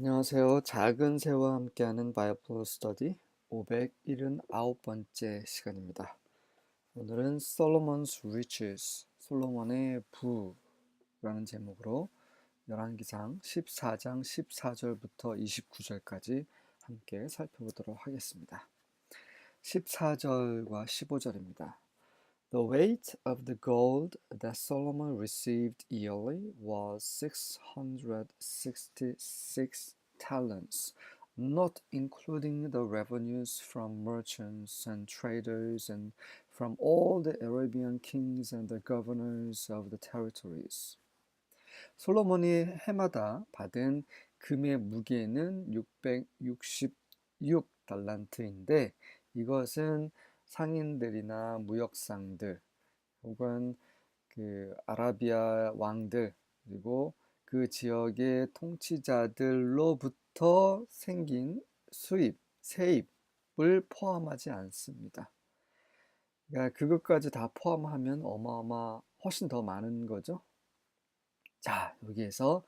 안녕하세요. 작은 새와 함께하는 바이블 스터디 579번째 시간입니다. 오늘은 Solomon's Riches, 솔로몬의 부라는 제목으로 열왕기상 14장 14절부터 29절까지 함께 살펴보도록 하겠습니다. 14절과 15절입니다. The weight of the gold that Solomon received yearly was 666 talents, not including the revenues from merchants and traders and from all the Arabian kings and the governors of the territories. 솔로몬이 해마다 받은 금의 무게는 666 달란트인데 이것은 상인들이나 무역상들 혹은 그 아라비아 왕들 그리고 그 지역의 통치자들로부터 생긴 수입, 세입을 포함하지 않습니다. 그러니까 그것까지 다 포함하면 훨씬 더 많은 거죠. 자, 여기에서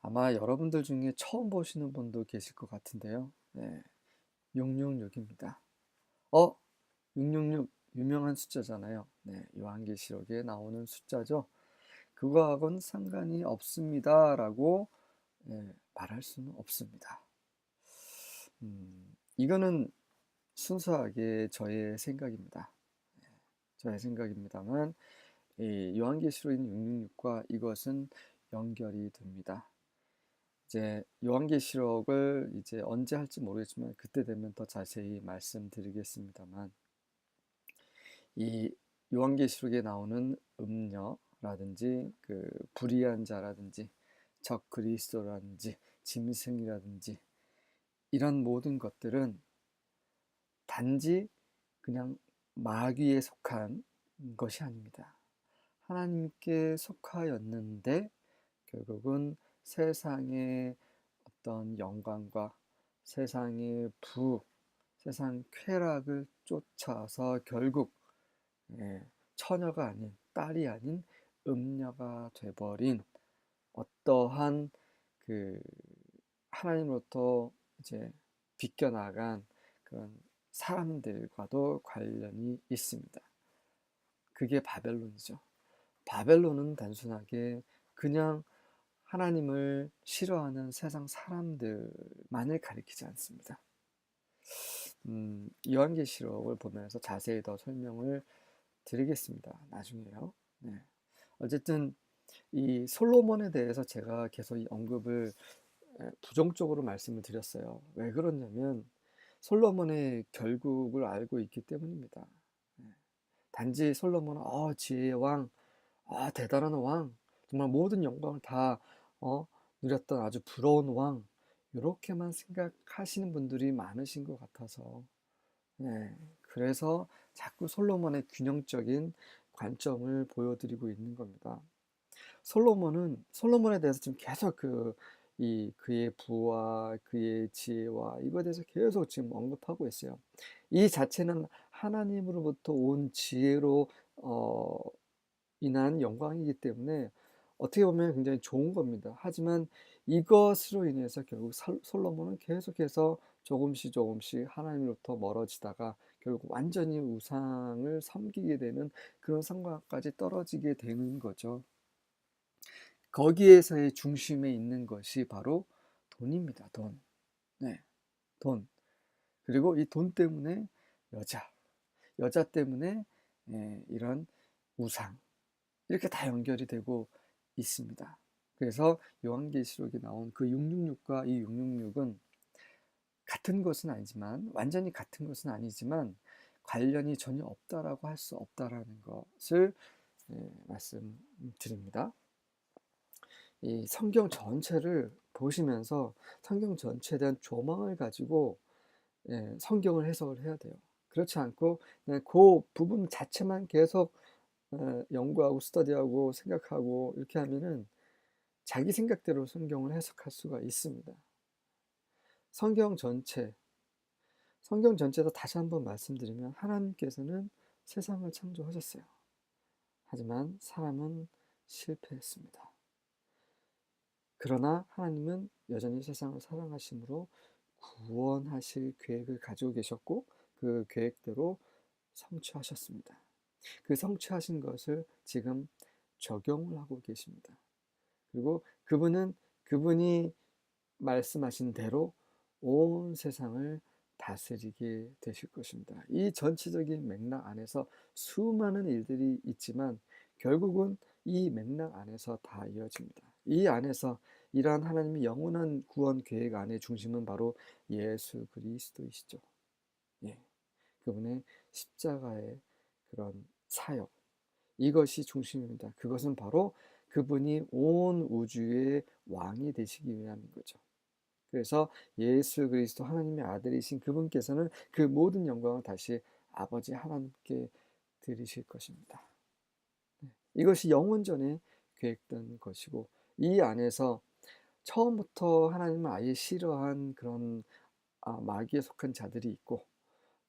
아마 여러분들 중에 처음 보시는 분도 계실 것 같은데요. 네, 666입니다. 666 유명한 숫자잖아요. 네, 요한계시록에 나오는 숫자죠. 그거하고는 상관이 없습니다라고 말할 수는 없습니다. 이거는 순수하게 저의 생각입니다. 저의 생각입니다만 이 요한계시록인 666과 이것은 연결이 됩니다. 이제 요한계시록을 이제 언제 할지 모르겠지만 그때 되면 더 자세히 말씀드리겠습니다만 이 요한계시록에 나오는 음녀라든지 그 불의한 자라든지 적 그리스도라든지 짐승이라든지 이런 모든 것들은 단지 그냥 마귀에 속한 것이 아닙니다. 하나님께 속하였는데 결국은 세상의 어떤 영광과 세상의 세상 쾌락을 쫓아서 결국 처녀가 아닌 딸이 아닌 음녀가 돼버린 어떠한 그 하나님으로부터 이제 비껴나간 그런 사람들과도 관련이 있습니다. 그게 바벨론이죠. 바벨론은 단순하게 그냥 하나님을 싫어하는 세상 사람들만을 가리키지 않습니다. 요한계시록을 보면서 자세히 더 설명을 드리겠습니다. 나중에요. 네. 어쨌든 이 솔로몬에 대해서 제가 계속 이 언급을 부정적으로 말씀을 드렸어요. 왜 그러냐면 솔로몬의 결국을 알고 있기 때문입니다. 단지 솔로몬은 지혜의 왕, 대단한 왕, 정말 모든 영광을 다 누렸던 아주 부러운 왕, 이렇게만 생각하시는 분들이 많으신 것 같아서 그래서 자꾸 솔로몬의 균형적인 관점을 보여드리고 있는 겁니다. 솔로몬에 대해서 지금 계속 그의 부와 그의 지혜와 이거에 대해서 계속 지금 언급하고 있어요. 이 자체는 하나님으로부터 온 지혜로 인한 영광이기 때문에 어떻게 보면 굉장히 좋은 겁니다. 하지만 이것으로 인해서 결국 솔로몬은 계속해서 조금씩 하나님으로부터 멀어지다가 결국 완전히 우상을 섬기게 되는 그런 상황까지 떨어지게 되는 거죠. 거기에서의 중심에 있는 것이 바로 돈입니다. 돈. 네, 돈. 그리고 이 돈 때문에 여자 때문에 이런 우상. 이렇게 다 연결이 되고 있습니다. 그래서 요한계시록에 나온 그 666과 이 666은 같은 것은 아니지만 완전히 같은 것은 아니지만 관련이 전혀 없다라고 할 수 없다라는 것을 말씀드립니다. 이 성경 전체를 보시면서 성경 전체에 대한 조망을 가지고 성경을 해석을 해야 돼요. 그렇지 않고 그냥 그 부분 자체만 계속 연구하고 스터디하고 생각하고 이렇게 하면은 자기 생각대로 성경을 해석할 수가 있습니다. 성경 전체에서 다시 한번 말씀드리면 하나님께서는 세상을 창조하셨어요. 하지만 사람은 실패했습니다. 그러나 하나님은 여전히 세상을 사랑하심으로 구원하실 계획을 가지고 계셨고 그 계획대로 성취하셨습니다. 그 성취하신 것을 지금 적용을 하고 계십니다. 그리고 그분이 말씀하신 대로 온 세상을 다스리게 되실 것입니다. 이 전체적인 맥락 안에서 수많은 일들이 있지만 결국은 이 맥락 안에서 다 이어집니다. 이 안에서 이러한 하나님의 영원한 구원 계획 안의 중심은 바로 예수 그리스도이시죠. 예, 그분의 십자가의 그런 사역, 이것이 중심입니다. 그것은 바로 그분이 온 우주의 왕이 되시기 위함인 거죠. 그래서 예수 그리스도 하나님의 아들이신 그분께서는 그 모든 영광을 다시 아버지 하나님께 드리실 것입니다. 이것이 영원전에 계획된 것이고 이 안에서 처음부터 하나님을 아예 싫어한 그런 마귀에 속한 자들이 있고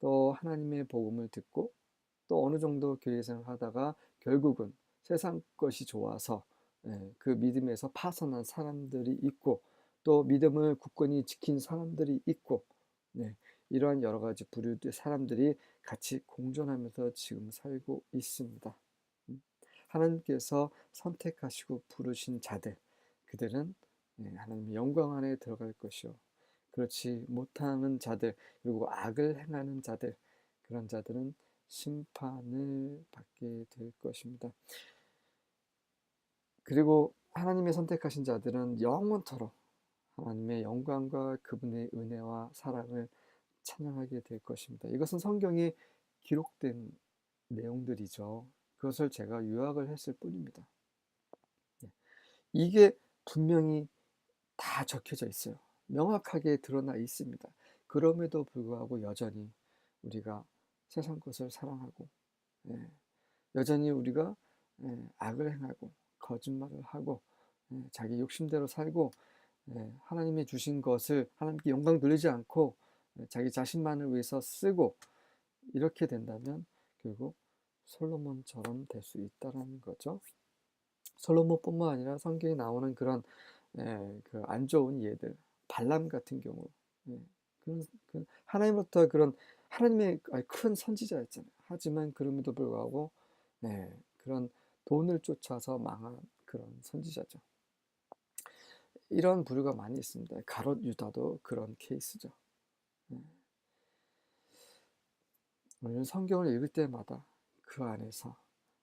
또 하나님의 복음을 듣고 또 어느 정도 교회 생활하다가 결국은 세상 것이 좋아서 그 믿음에서 파선한 사람들이 있고 또 믿음을 굳건히 지킨 사람들이 있고 이러한 여러 가지 부류의 사람들이 같이 공존하면서 지금 살고 있습니다. 하나님께서 선택하시고 부르신 자들, 그들은 하나님의 영광 안에 들어갈 것이요. 그렇지 못하는 자들, 그리고 악을 행하는 자들, 그런 자들은 심판을 받게 될 것입니다. 그리고 하나님의 선택하신 자들은 영원토록 하나님의 영광과 그분의 은혜와 사랑을 찬양하게 될 것입니다. 이것은 성경에 기록된 내용들이죠. 그것을 제가 요약을 했을 뿐입니다. 이게 분명히 다 적혀져 있어요. 명확하게 드러나 있습니다. 그럼에도 불구하고 여전히 우리가 세상 것을 사랑하고 여전히 우리가 악을 행하고 거짓말을 하고 자기 욕심대로 살고 하나님의 주신 것을 하나님께 영광 돌리지 않고 자기 자신만을 위해서 쓰고 이렇게 된다면 결국 솔로몬처럼 될 수 있다라는 거죠. 솔로몬뿐만 아니라 성경에 나오는 그런 그 안 좋은 예들, 발람 같은 경우, 그 하나님부터 그런 하나님의 큰 선지자였잖아요. 하지만 그럼에도 불구하고 그런 돈을 쫓아서 망한 그런 선지자죠. 이런 부류가 많이 있습니다. 가롯 유다도 그런 케이스죠. 우리는 성경을 읽을 때마다 그 안에서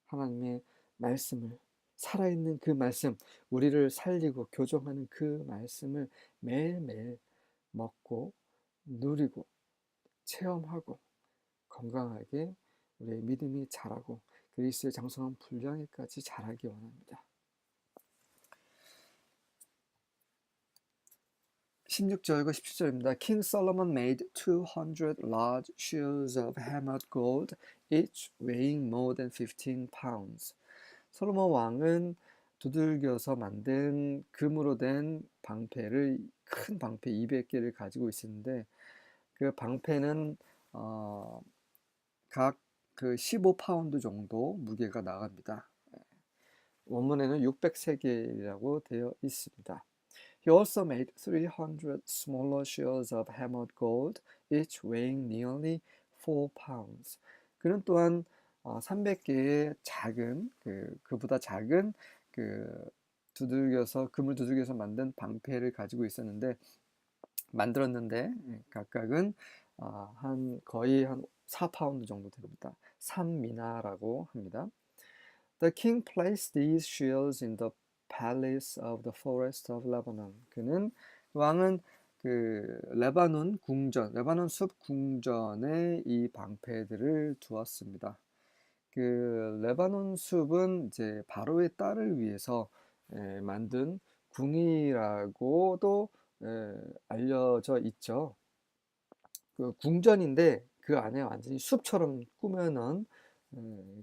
하나님의 말씀을 살아있는 그 말씀, 우리를 살리고 교정하는 그 말씀을 매일매일 먹고 누리고 체험하고 건강하게 우리의 믿음이 자라고 그리스도의 장성한 분량에까지 자라기 원합니다. 16절과 17절입니다. King Solomon made 200 large shields of hammered gold, each weighing more than 15 pounds. 솔로몬 왕은 두들겨서 만든 금으로 된 방패를 큰 방패 200개를 가지고 있었는데 그 방패는 각 그 15파운드 정도 무게가 나갑니다. 원문에는 603개라고 되어 있습니다. He also made 300 smaller shields of hammered gold, each weighing nearly 4 pounds. 그는 또한 300개의 작은 그보다 작은 그 금을 두들겨서 만든 방패를 가지고 있었는데 만들었는데 각각은 거의 한 4파운드 정도 됩니다. 3미나라고 합니다. The king placed these shields in the palace of the forest of Lebanon. 왕은 그 레바논 숲 궁전에 이 방패들을 두었습니다. 그 레바논 숲은 이제 바로의 딸을 위해서 만든 궁이라고도 알려져 있죠. 그 궁전인데 그 안에 완전히 숲처럼 꾸며놓은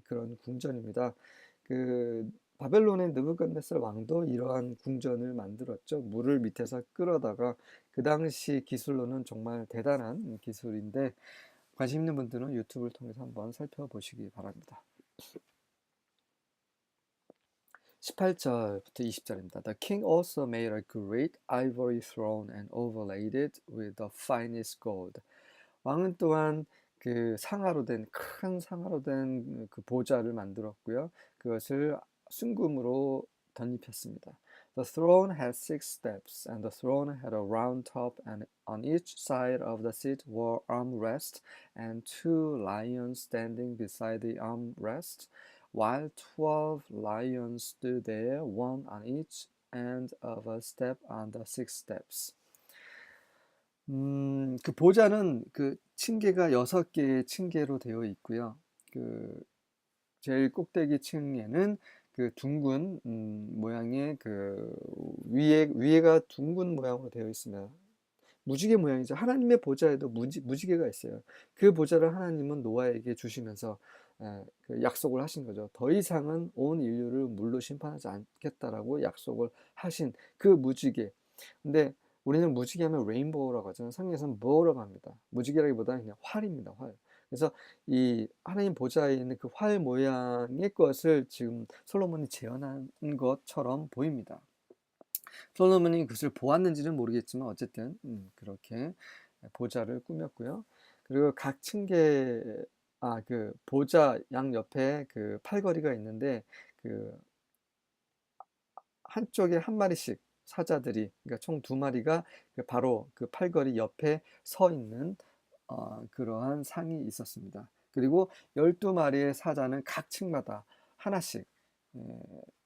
그런 궁전입니다. 그 바벨론의 느부갓네살 왕도 이러한 궁전을 만들었죠. 물을 밑에서 끌어다가 그 당시 기술로는 정말 대단한 기술인데 관심 있는 분들은 유튜브를 통해서 한번 살펴보시기 바랍니다. 18절부터 20절입니다. The king also made a great ivory throne and overlaid it with the finest gold. 왕은 또한 그 상아로 된 큰 상아로 된 그 보좌를 만들었고요. 그것을 순금으로 덧입혔습니다. The throne had six steps, and the throne had a round top, and on each side of the seat were armrests and two lions standing beside the armrests, while 12 lions stood there, one on each end of a step on the six steps. 그 보좌는 그 층계가 6개의 층계로 되어 있고요. 그 제일 꼭대기 층에는 그 둥근 모양의 그 위에가 둥근 모양으로 되어 있으며 무지개 모양이죠. 하나님의 보좌에도 무지개가 있어요. 그 보좌를 하나님은 노아에게 주시면서 그 약속을 하신 거죠. 더 이상은 온 인류를 물로 심판하지 않겠다라고 약속을 하신 그 무지개. 근데 우리는 무지개 하면 레인보우라고 하잖아요. 성경에서는 뭐라고 합니다. 무지개라기보다는 그냥 활입니다. 활. 그래서 이 하나님 보좌에 있는 그 활 모양의 것을 지금 솔로몬이 재현한 것처럼 보입니다. 솔로몬이 그것을 보았는지는 모르겠지만 어쨌든 그렇게 보좌를 꾸몄고요. 그리고 각 층계 그 보좌 양 옆에 그 팔걸이가 있는데 그 한쪽에 한 마리씩 사자들이 그러니까 총 2마리가 바로 그 팔걸이 옆에 서 있는 그러한 상이 있었습니다. 그리고 12마리의 사자는 각 층마다 하나씩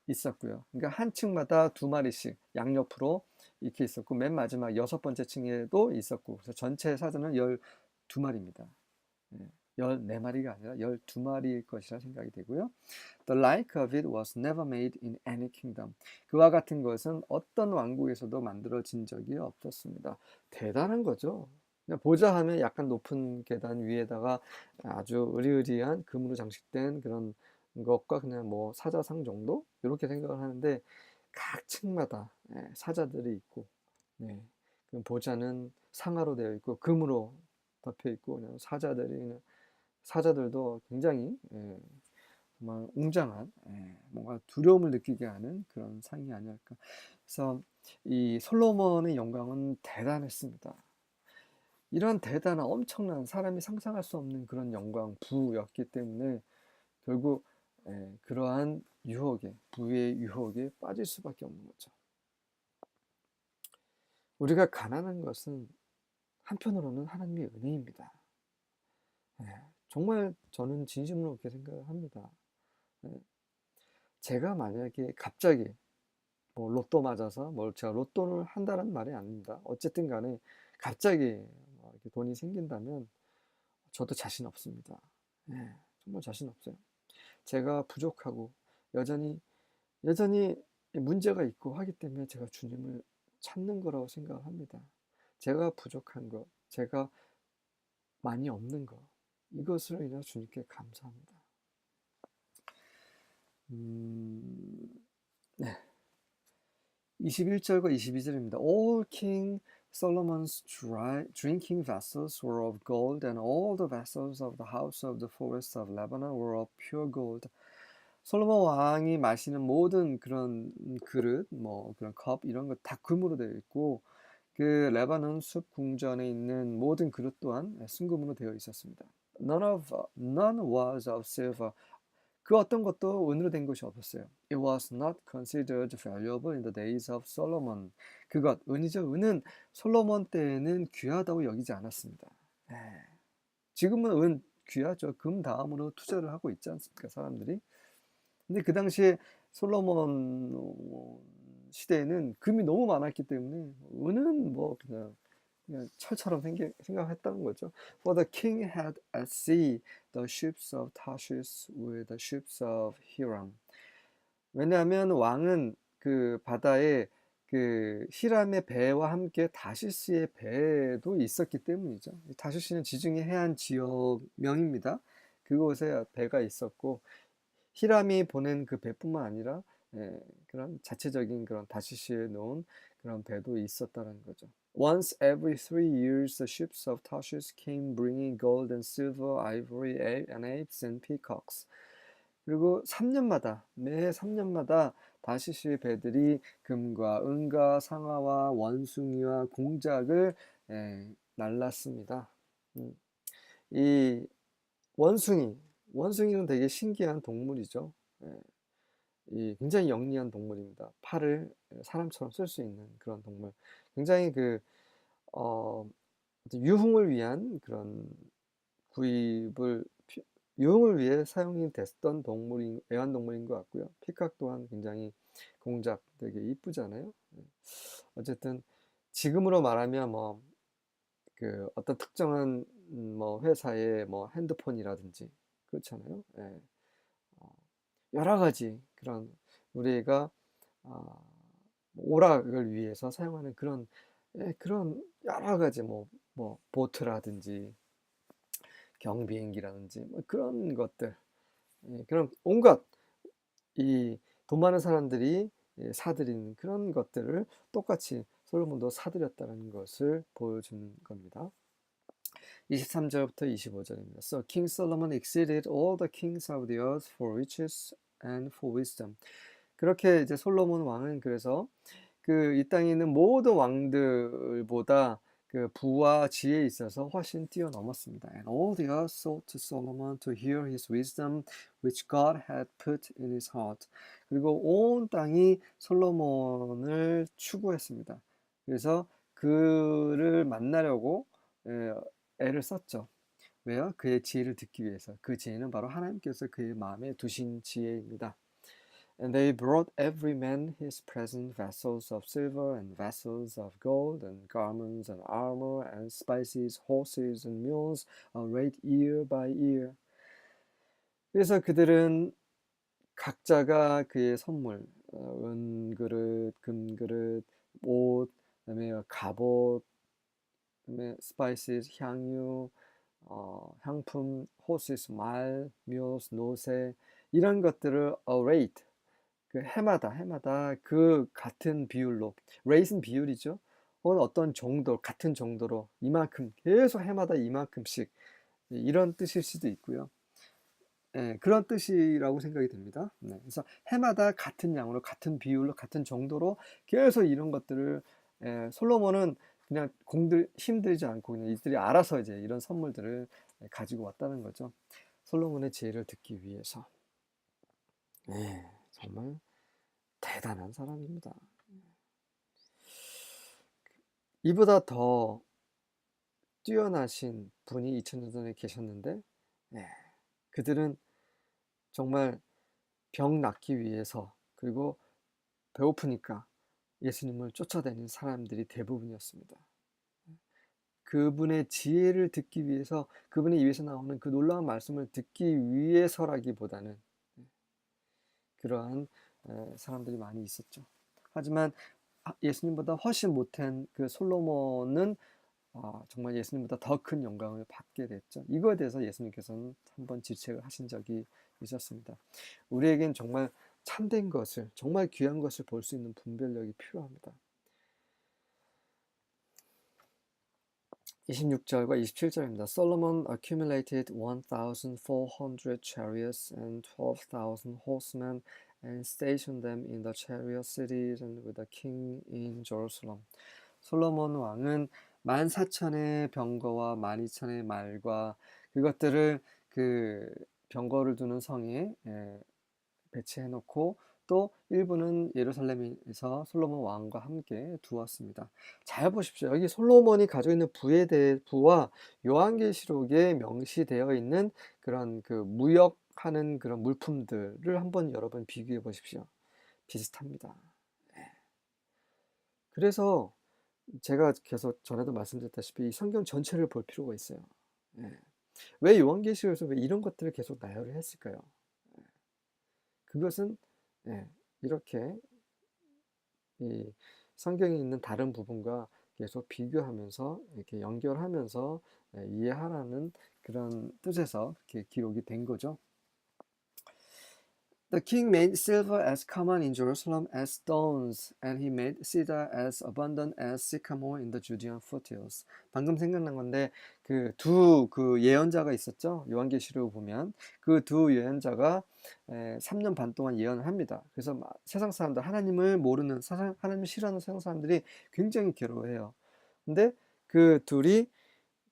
있었고요. 그러니까 한 층마다 2마리씩 양옆으로 이렇게 있었고 맨 마지막 6번째 층에도 있었고 그래서 전체 사자는 12마리입니다. 14마리가 아니라 12마리일 것이라 생각이 되고요. The like of it was never made in any kingdom. 그와 같은 것은 어떤 왕국에서도 만들어진 적이 없었습니다. 대단한 거죠. 그냥 보자 하면 약간 높은 계단 위에다가 아주 으리으리한 금으로 장식된 그런 것과 그냥 뭐 사자상 정도? 이렇게 생각을 하는데 각 층마다 사자들이 있고 그 보자는 상아로 되어 있고 금으로 덮여 있고 그냥 사자들도 굉장히 정말 웅장한 뭔가 두려움을 느끼게 하는 그런 상이 아니었까. 그래서 이 솔로몬의 영광은 대단했습니다. 이런 대단한 엄청난 사람이 상상할 수 없는 그런 영광, 부였기 때문에 결국 그러한 부의 유혹에 빠질 수밖에 없는 거죠. 우리가 가난한 것은 한편으로는 하나님의 은혜입니다. 정말 저는 진심으로 그렇게 생각을 합니다. 제가 만약에 갑자기 뭐 로또 맞아서 제가 로또를 한다는 말이 아닙니다. 어쨌든 간에 갑자기 이렇게 돈이 생긴다면 저도 자신 없습니다. 정말 자신 없어요. 제가 부족하고 여전히 문제가 있고 하기 때문에 제가 주님을 찾는 거라고 생각을 합니다. 제가 부족한 것, 제가 많이 없는 것, 이것을 인해 주님께 감사합니다. 네. 21절과 22절입니다. All King Solomon's drinking vessels were of gold, and all the vessels of the house of the forest of Lebanon were of pure gold. 솔로몬 왕이 마시는 모든 그런 그릇, 그런 컵 이런 거 다 금으로 되어 있고 그 레바논 숲 궁전에 있는 모든 그릇 또한 순금으로 되어 있었습니다. None was of silver. 그 어떤 것도 은으로 된 것이 없었어요. It was not considered valuable in the days of Solomon. 그것, 은이죠. 은은 솔로몬 때에는 귀하다고 여기지 않았습니다. 지금은 은 귀하죠. 금 다음으로 투자를 하고 있지 않습니까, 사람들이? 근데 그 당시에 솔로몬 시대에는 금이 너무 많았기 때문에 은은 그냥 철처럼 생각했다는 거죠. For the king had at sea the ships of Tarshish with the ships of Hiram. 왜냐하면 왕은 그 바다에 그 히람의 배와 함께 다시스의 배도 있었기 때문이죠. 다시스는 지중해 해안 지역명입니다. 그곳에 배가 있었고 히람이 보낸 그 배뿐만 아니라 그런 자체적인 그런 다시시에 놓은 그런 배도 있었다는 거죠. Once every 3 years, the ships of Tarshish came bringing gold and silver, ivory, and apes and peacocks. 그리고 매 3년마다 다시시 배들이 금과 은과 상아와 원숭이와 공작을 날랐습니다. 음, 이 원숭이는 되게 신기한 동물이죠. 예, 이 굉장히 영리한 동물입니다. 팔을 사람처럼 쓸 수 있는 그런 동물. 굉장히 어, 유흥을 위한 그런 구입을 유흥을 위해 사용이 됐던 애완동물인 것 같고요. 피카 또한 굉장히 공작 되게 이쁘잖아요. 예. 어쨌든 지금으로 말하면 뭐 그 어떤 특정한 뭐 회사의 뭐 핸드폰이라든지 그렇잖아요. 예. 어, 여러 가지 그런 우리가 아, 오락을 위해서 사용하는 그런 여러 가지 뭐 보트라든지 경비행기라든지 뭐 그런 것들, 그런 온갖 이 돈 많은 사람들이 사들이는 그런 것들을 똑같이 솔로몬도 사들였다는 것을 보여주는 겁니다. 23절부터 25절입니다. So King Solomon exceeded all the kings of the earth for riches and for wisdom. 그렇게 이제 솔로몬 왕은 그래서 이 땅에 있는 모든 왕들보다 그 부와 지혜에 있어서 훨씬 뛰어넘었습니다. And all the earth sought to Solomon to hear his wisdom, which God had put in his heart. 그리고 온 땅이 솔로몬을 추구했습니다. 그래서 그를 만나려고 애를 썼죠. 왜요? 그의 지혜를 듣기 위해서. 그 지혜는 바로 하나님께서 그의 마음에 두신 지혜입니다. And they brought every man his present vessels of silver and vessels of gold and garments and armor and spices, horses and mules, arrayed year by year. 그래서 그들은 각자가 그의 선물, 은그릇, 금그릇, 옷, 그다음에 갑옷, 그다음에 spices, 향유, 향품, horses, 말, mules, 노새 이런 것들을 arrayed 그 해마다 그 같은 비율로 rate는 비율이죠. 혹은 어떤 정도 같은 정도로 이만큼 계속 해마다 이만큼씩 이런 뜻일 수도 있고요. 그런 뜻이라고 생각이 됩니다. 네, 그래서 해마다 같은 양으로 같은 비율로 같은 정도로 계속 이런 것들을 솔로몬은 그냥 힘들지 않고 그냥 이들이 알아서 이제 이런 선물들을 가지고 왔다는 거죠. 솔로몬의 지혜를 듣기 위해서. 정말 대단한 사람입니다. 이보다 더 뛰어나신 분이 2000년 전에 계셨는데 그들은 정말 병 낫기 위해서 그리고 배고프니까 예수님을 쫓아다니는 사람들이 대부분이었습니다. 그분의 지혜를 듣기 위해서 그분의 입에서 나오는 그 놀라운 말씀을 듣기 위해서라기보다는 그러한 사람들이 많이 있었죠. 하지만 예수님보다 훨씬 못한 그 솔로몬은 정말 예수님보다 더 큰 영광을 받게 됐죠. 이거에 대해서 예수님께서는 한번 질책을 하신 적이 있었습니다. 우리에겐 정말 참된 것을, 정말 귀한 것을 볼 수 있는 분별력이 필요합니다. 26절과 27절입니다. Solomon accumulated 1,400 chariots and 12,000 horsemen and stationed them in the chariot cities and with the king in Jerusalem. 솔로몬 왕은 14,000의 병거와 12,000의 말과 그것들을 그 병거를 두는 성에 배치해 놓고 또 일부는 예루살렘에서 솔로몬 왕과 함께 두었습니다. 잘 보십시오. 여기 솔로몬이 가지고 있는 부와 요한계시록에 명시되어 있는 그런 그 무역하는 그런 물품들을 한번 여러분 비교해 보십시오. 비슷합니다. 그래서 제가 계속 전에도 말씀드렸다시피 이 성경 전체를 볼 필요가 있어요. 왜 요한계시록에서 왜 이런 것들을 계속 나열을 했을까요? 그것은 이렇게 이 성경에 있는 다른 부분과 계속 비교하면서 이렇게 연결하면서 이해하라는 그런 뜻에서 이렇게 기록이 된 거죠. The king made silver as common in Jerusalem as stones, and he made cedar as abundant as sycamore in the Judean foothills. 방금 생각난 건데 그 두 예언자가 있었죠. 요한계시록 보면 그 두 예언자가 3년 반 동안 예언을 합니다. 그래서 세상 사람들 하나님을 모르는 하나님을 싫어하는 세상 사람들이 굉장히 괴로워해요. 근데 그 둘이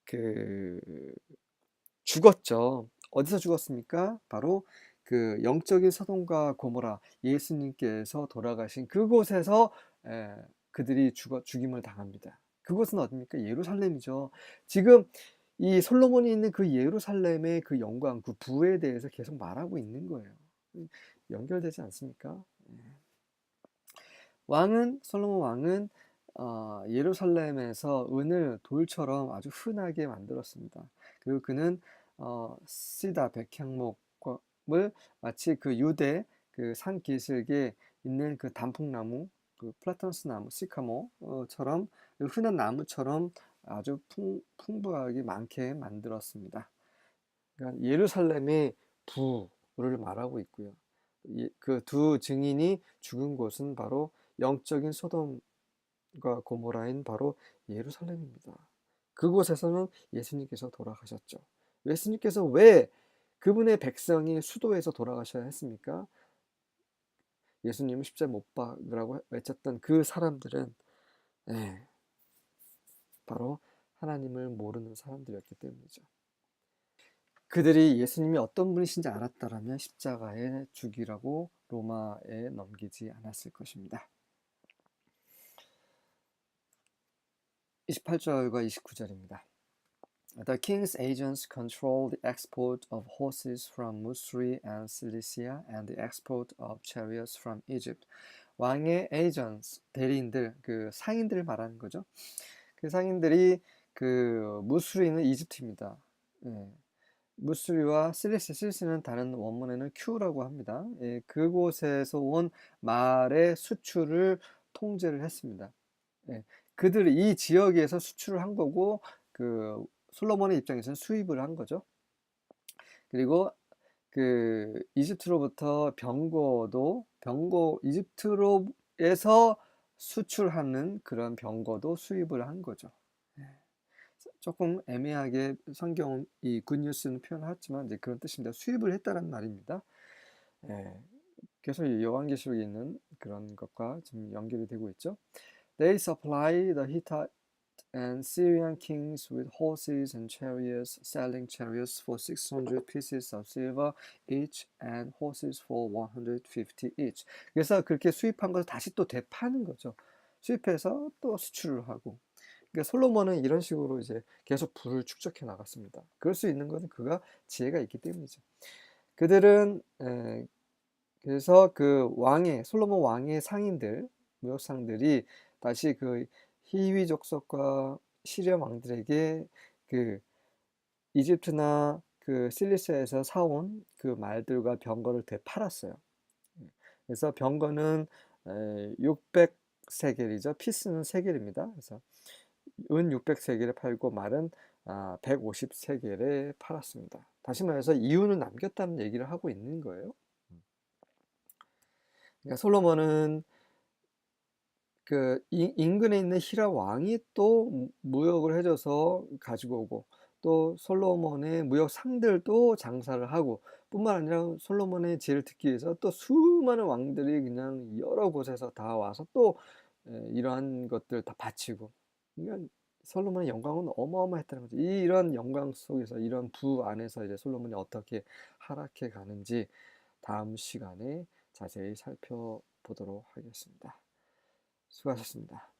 그 죽었죠. 어디서 죽었습니까? 바로 그 영적인 서돔과 고모라 예수님께서 돌아가신 그곳에서 그들이 죽임을 당합니다. 그곳은 어디입니까? 예루살렘이죠. 지금 이 솔로몬이 있는 그 예루살렘의 그 영광, 그 부에 대해서 계속 말하고 있는 거예요. 연결되지 않습니까? 솔로몬 왕은 예루살렘에서 은을 돌처럼 아주 흔하게 만들었습니다. 그리고 그는 시다 백향목을 마치 그 유대 그 산 기슭에 있는 그 단풍나무, 그 플라타누스 나무, 시카모처럼 흔한 나무처럼 아주 풍부하게 많게 만들었습니다. 그러니까 예루살렘의 부를 말하고 있고요. 그 두 증인이 죽은 곳은 바로 영적인 소돔과 고모라인 바로 예루살렘입니다. 그곳에서는 예수님께서 돌아가셨죠. 예수님께서 왜 그분의 백성이 수도에서 돌아가셔야 했습니까? 예수님을 십자가에 못 박으라고 외쳤던 그 사람들은 바로 하나님을 모르는 사람들이었기 때문이죠. 그들이 예수님이 어떤 분이신지 알았다라면 십자가에 죽이라고 로마에 넘기지 않았을 것입니다. 28절과 29절입니다. The king's agents control the export of horses from Missouri and Cilicia and the export of chariots from Egypt. 왕의 agents, 대리인들, 그 상인들을 말하는 거죠. 그 상인들이 그 무수리는 이집트입니다. 무수리와 실리스는 다른 원문에는 큐라고 합니다. 그곳에서 온 말의 수출을 통제를 했습니다. 그들이 이 지역에서 수출을 한 거고 그 솔로몬의 입장에서는 수입을 한 거죠. 그리고 그 이집트로부터 이집트로에서 수출하는 그런 병거도 수입을 한 거죠. 조금 애매하게 성경 이 굿뉴스는 표현하지만 이제 그런 뜻입니다. 수입을 했다는 말입니다. 그래서 요한계시록에 있는 그런 것과 지금 연결이 되고 있죠. They supply the Hittite and Syrian kings with horses and chariots, selling chariots for 600 pieces of silver each and horses for 150 each. 그래서 그렇게 수입한 것을 다시 또 되파는 거죠. 수입해서 또 수출을 하고. 그러니까 솔로몬은 이런 식으로 이제 계속 부를 축적해 나갔습니다. 그럴 수 있는 것은 그가 지혜가 있기 때문이죠. 그들은 그래서 그 솔로몬 왕의 상인들, 무역상들이 다시 그 히위 족속과 시리아 왕들에게 그 이집트나 그 실리시아에서 사온 그 말들과 병거를 되팔았어요. 그래서 병거는 600세겔이죠. 피스는 세겔입니다. 그래서 은 600세겔에 팔고 말은 150세겔에 팔았습니다. 다시 말해서 이윤을 남겼다는 얘기를 하고 있는 거예요. 그러니까 솔로몬은 그 인근에 있는 히라 왕이 또 무역을 해줘서 가지고 오고 또 솔로몬의 무역 상들도 장사를 하고 뿐만 아니라 솔로몬의 지혜를 듣기 위해서 또 수많은 왕들이 그냥 여러 곳에서 다 와서 또 이러한 것들 다 바치고 그러니까 솔로몬의 영광은 어마어마했다는 거죠. 이런 영광 속에서 이런 부 안에서 이제 솔로몬이 어떻게 하락해 가는지 다음 시간에 자세히 살펴보도록 하겠습니다. 수고하셨습니다.